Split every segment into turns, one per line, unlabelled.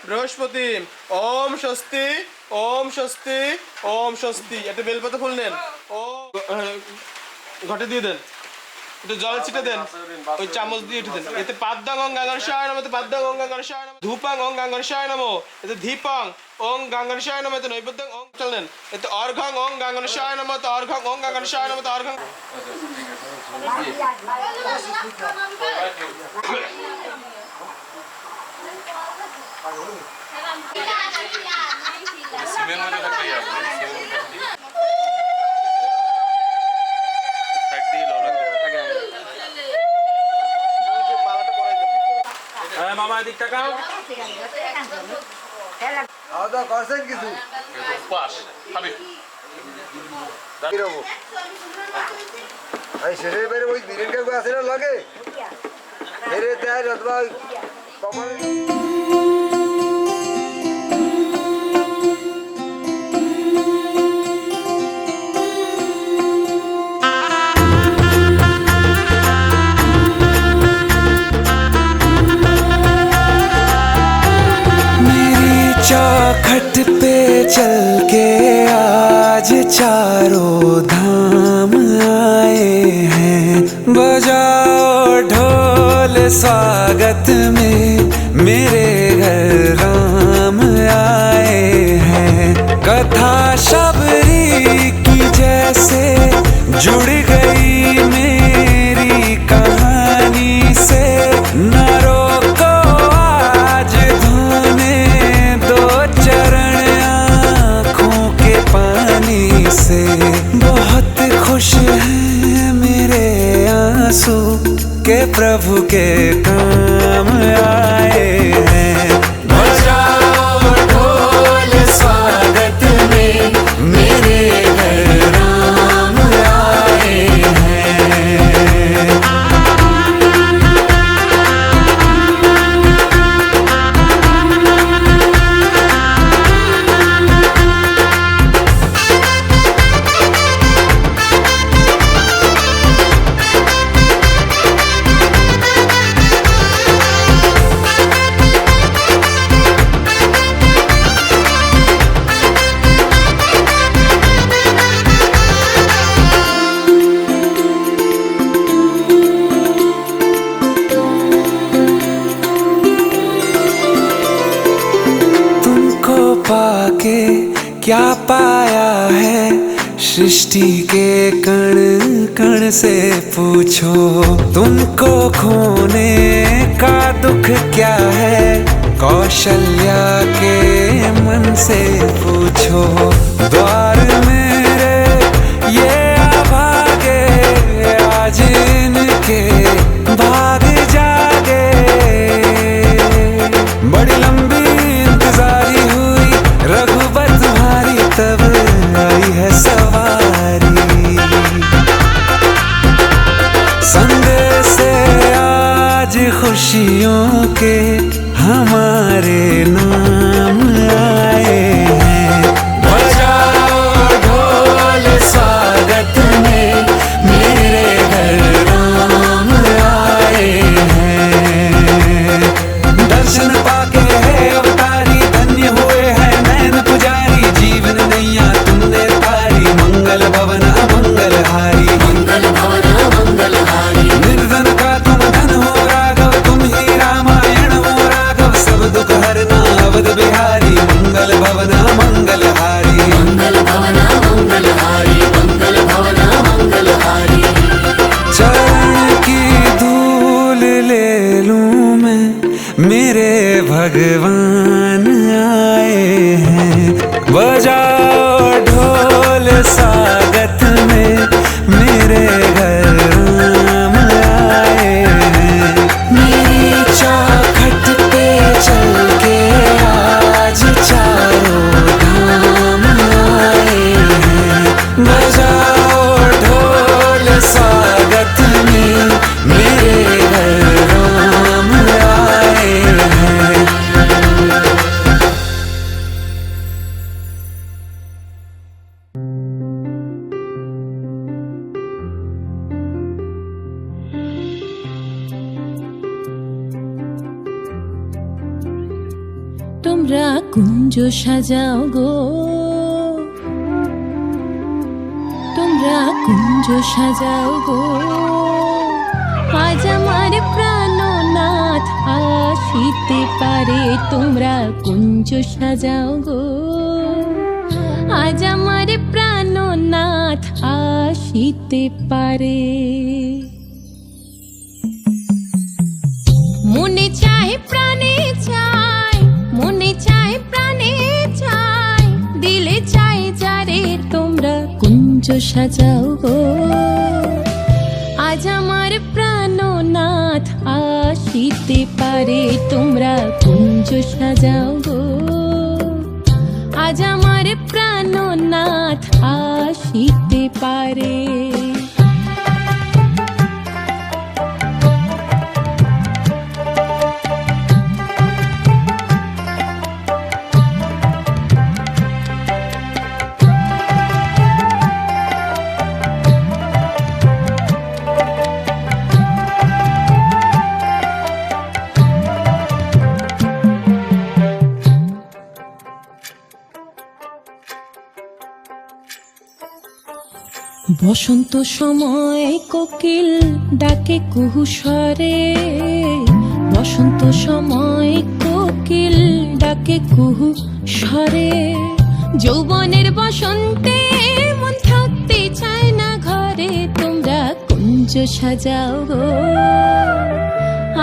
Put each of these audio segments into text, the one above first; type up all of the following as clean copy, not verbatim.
বৃহস্পতি। ওম স্বস্তি ওম স্বস্তি ওম স্বস্তি। একটা বেলপাতা ফুল নেন, ও ঘটে দিয়ে দেন, একটু জল ছিটে দেন, ওই চামচ দিয়ে উঠে দেন। এতে পাদ্যাং অং গাঙ্গর্ষায় নমঃ, এতে পাদ্যাং অং গাঙ্গর্ষায় নমঃ, ধূপাং অং গাঙ্গর্ষায় নমঃ, এতে ধীপাং ওং গাঙ্গর্ষায় নমঃ, এতে নৈবেদ্যং অং চলেন, এতে অর্ঘং অং গাঙ্গর্ষায় নমঃ, এতে অর্ঘং অং গাঙ্গর্ষায় নমঃ, এতে অর্ঘং। মামা এদিক তাকাও।
খাওয়া দাওয়া করছেন কিছু? শরীরের বাইরে ওই দিনের কাকু আছে না লাগে হেরে দেয় অথবা কপালে।
चौखट पे चल के आज चारों धाम आए हैं, बजाओ ढोल स्वागत में मेरे घर राम आए हैं। कथा शबरी की जैसे जुड़ गई मेरी कहानी से, न रोको आज धोने दो चरण आँखों के पानी से। बहुत खुश हैं मेरे आंसू के प्रभु के काम आए हैं। बजाओ ढोल स्वागत में मेरे घर राम आए हैं। पाके क्या पाया है सृष्टि के कण कण से पूछो, तुमको खोने का दुख क्या है कौशल्या के मन से पूछो। द्वार मेरे ये अभागे आज इनके भाग जागे, बड़ी लंबी इंतजारी हुई रघुबर तुम्हारी तब आई है सवारी। संदेश से आज खुशियों के हमारे नाम आए हैं। बजाओ ढोल स्वागत में मेरे घर राम आए हैं। दर्शन पाके है अवतारी धन्य हुए हैं नैन पुजारी, जीवन नैया तुमने तारी मंगल भवन अमंगल हारी। मंगल भवन अमंगल हारी निर्धन का तुम धन हो राघव, तुम ही रामायण हो राघव, सब दुख हरना अवध बिहारी। मंगल भवन अमंगल हारी, मंगल भवन अमंगल हारी, मंगल भवन अमंगल हारी। चरण की धूल ले लूं मैं मेरे भगवान आए हैं। बजाओ ढोल स्वागत में मेरे घर राम आए हैं। मेरी चौखट पे चल के आज चारों धाम आए हैं। बजाओ ढोल स्वागत में मेरे घर राम आए हैं।
তোমরা কুঞ্জ সাজাও গো, তোমরা কুঞ্জ সাজাও গো, আজ আমার প্রাণনাথ আসিতে পারে। তোমরা কুঞ্জ সাজাও গো, আজ আমার প্রাণনাথ আসিতে পারে। মনে চায় প্রাণে চায়, মনে চায় প্রাণে চায়, দিলে চাই যারে। তোমরা কুঞ্জ সাজাও গো, আজ আমার প্রাণনাথ আসিতে পারে। তোমরা কুঞ্জ সাজাও গো, আজ আমার প্রাণনাথ আসিতে পারে। বসন্ত সময় কোকিল ডাকে কুহু স্বরে, বসন্ত সময় কোকিল ডাকে কুহু স্বরে। যৌবনের বসন্তে মন থাকতে চায় না ঘরে। তোমরা কুঞ্জ সাজাও গো,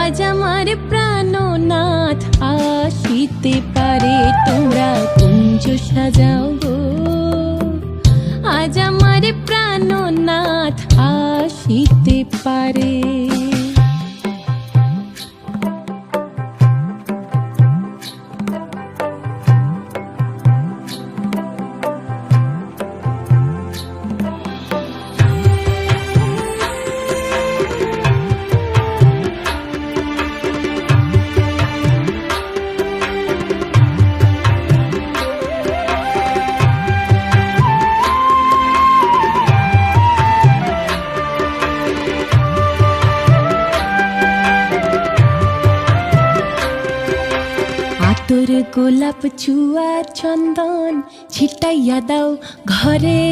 আজ আমার প্রাণনাথ আসিতে পারে। তোমরা কুঞ্জ সাজাও গো, আজ আমার প্রাণনাথ আসিতে পারে। আতর গোলাপ চুয়া চন্দন ছিটাইয়া দাও ঘরে,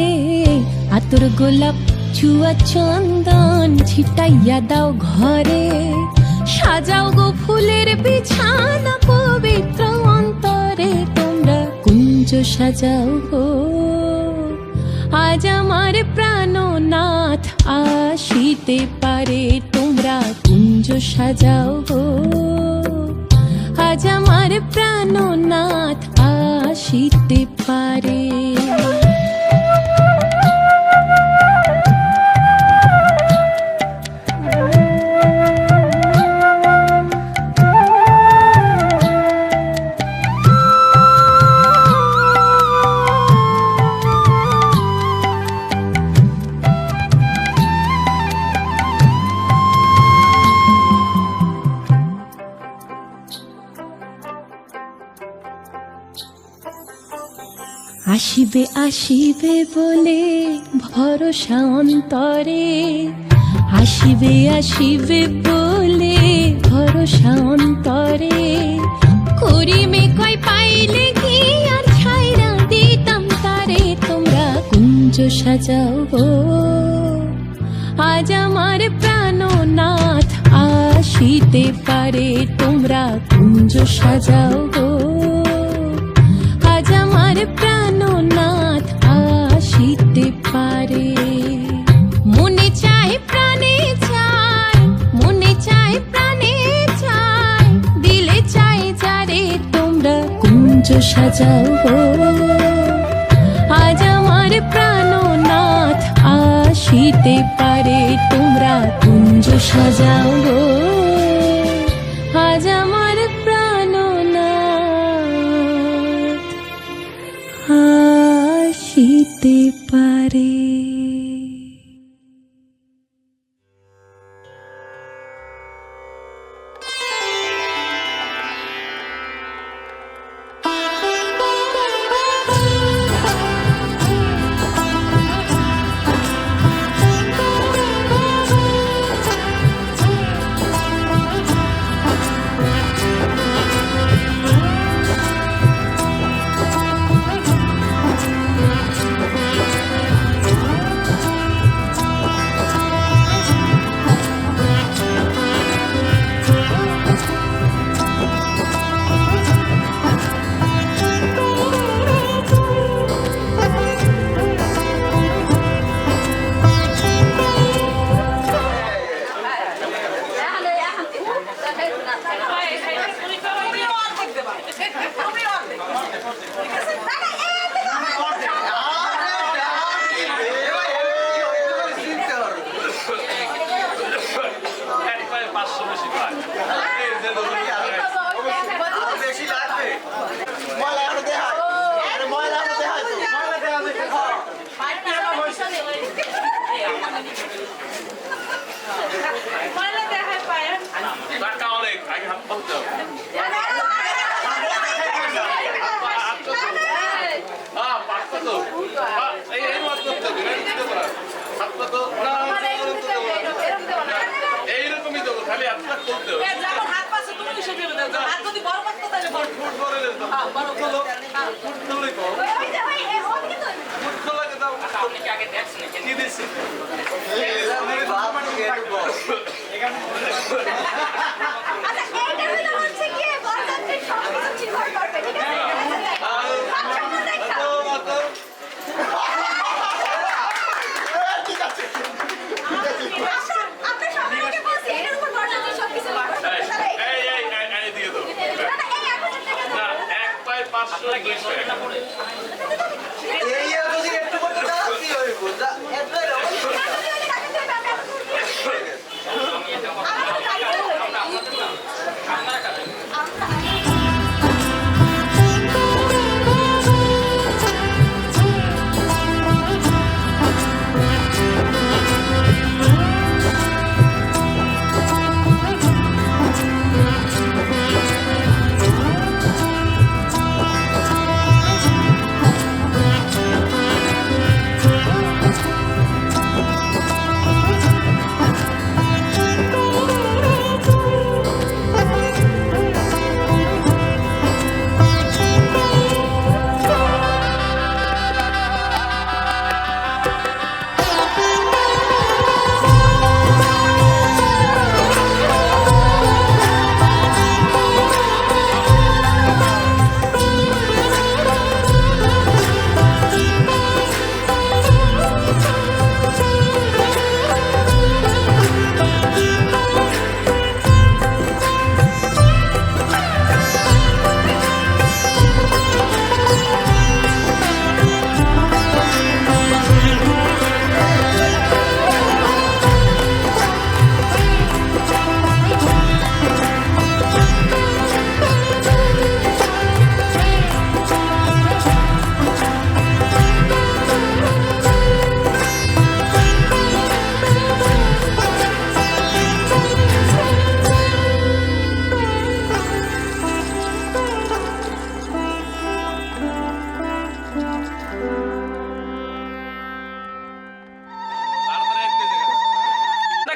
আতর গোলাপ চুয়া চন্দন ছিটাইয়া দাও ঘরে। সাজাও গো ফুলের বিছানা পবিত্র অন্তরে। তোমরা কুঞ্জ সাজাও গো, আজ আমার প্রাণনাথ আসিতে পারে। তোমরা কুঞ্জ সাজাও গো, আজ আমার প্রাণনাথ আসিতে পারে। আসিবে আসিবে বলে ভরসা অন্তরে, আসিবে আসিবে বলে ভরসা অন্তরে। করিমে কয় পাইলে কি আর ছাইরা দিতাম তারে। তোমরা কুঞ্জ সাজাও গো, আজ আমার প্রাণনাথ আসিতে পারে। তোমরা কুঞ্জ সাজাও গো, আজ আমার প্রাণনাথ আসিতে পারে। মনে চায় প্রাণে চায়, মনে চায় প্রাণে চায়, দিলে চাই যারে। তোমরা কুঞ্জ সাজাও গো, আজ আমার প্রাণনাথ আসিতে পারে। তোমরা কুঞ্জ সাজাও গো, আজ আমার প্রাণনাথ আসিতে পারে।
বলতে হবে। পাঁচটা তো এই মাছ করতে হবে, সাতটা তো এইরকমই দেবো, খালি আপনার করতে হবে। ফুট করে দেন তো, ফুট করলেই কম। ফুট করলে দাও, কি দিচ্ছি? দিয়ে দাও না, এক পায়ে 500 200 একটা পড়ে।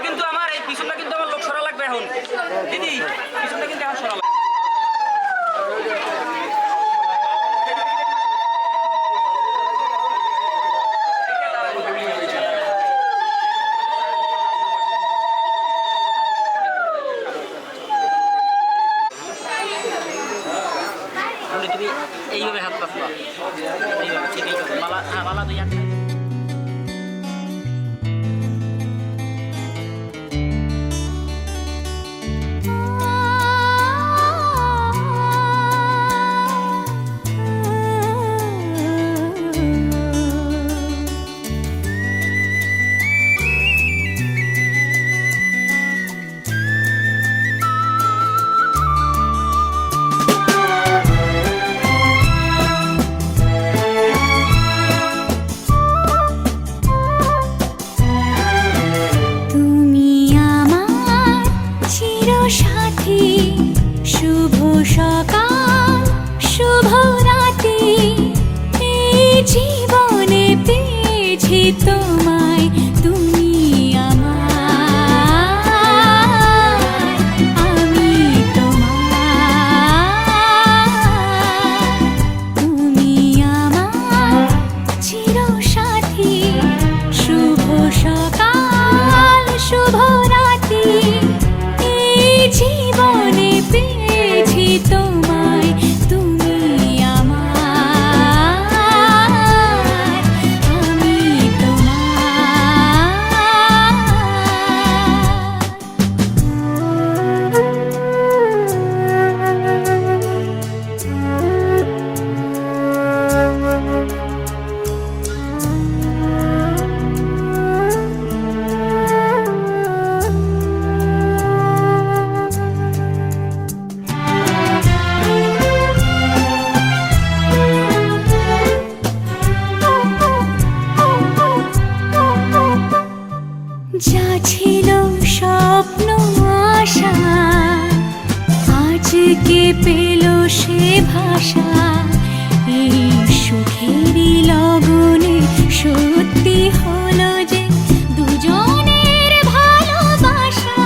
কিন্তু আমার এই পিছনটা কিন্তু আমার লোক সরা লাগবে এখন দিদি, পিছনটা কিন্তু এখন সরা লাগবে। তুমি এইভাবে হাত পাতবা, এইভাবে ঠিক এইভাবে মালা, হ্যাঁ মালা দুই হাত।
সাথী শুভ সকাল শুভ রাতি, এই জীবনে পেয়েছি তোমায়, তুমি আমার, আমি তোমার, তুমি আমার চির সাথী, শুভ সকাল শুভ রাতি, জীবনে পেয়েছি তোমায়, তুমি আমার, আমি তোমার। আজকে পেল সে ভাষা এই সুখেরই লগনে সত্যি হলো যে দুজনের ভালোবাসা,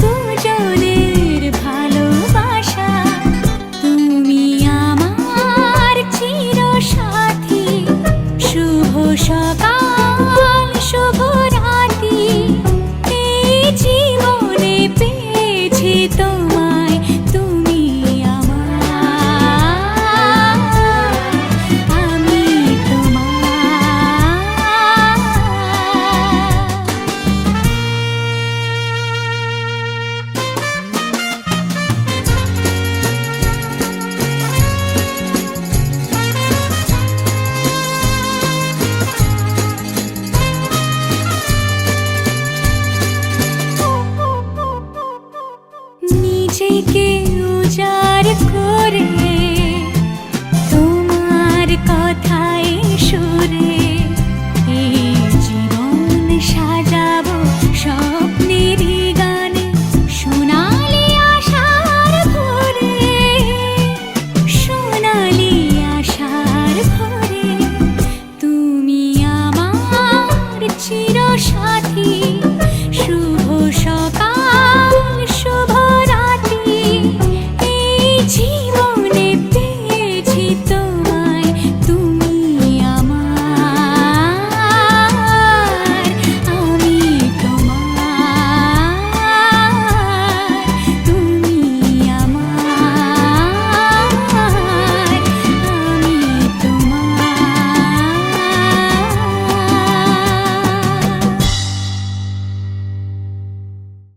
দুজনের ভালোবাসা। তুমি আমার চিরসাথী, শুভ সকাল শুভ রাতি, এই জীবনে পেয়েছি তোমায়, তুমি আমার, আমি তোমার। নিজেকে উজাড় করে তোমার কথায় সুরে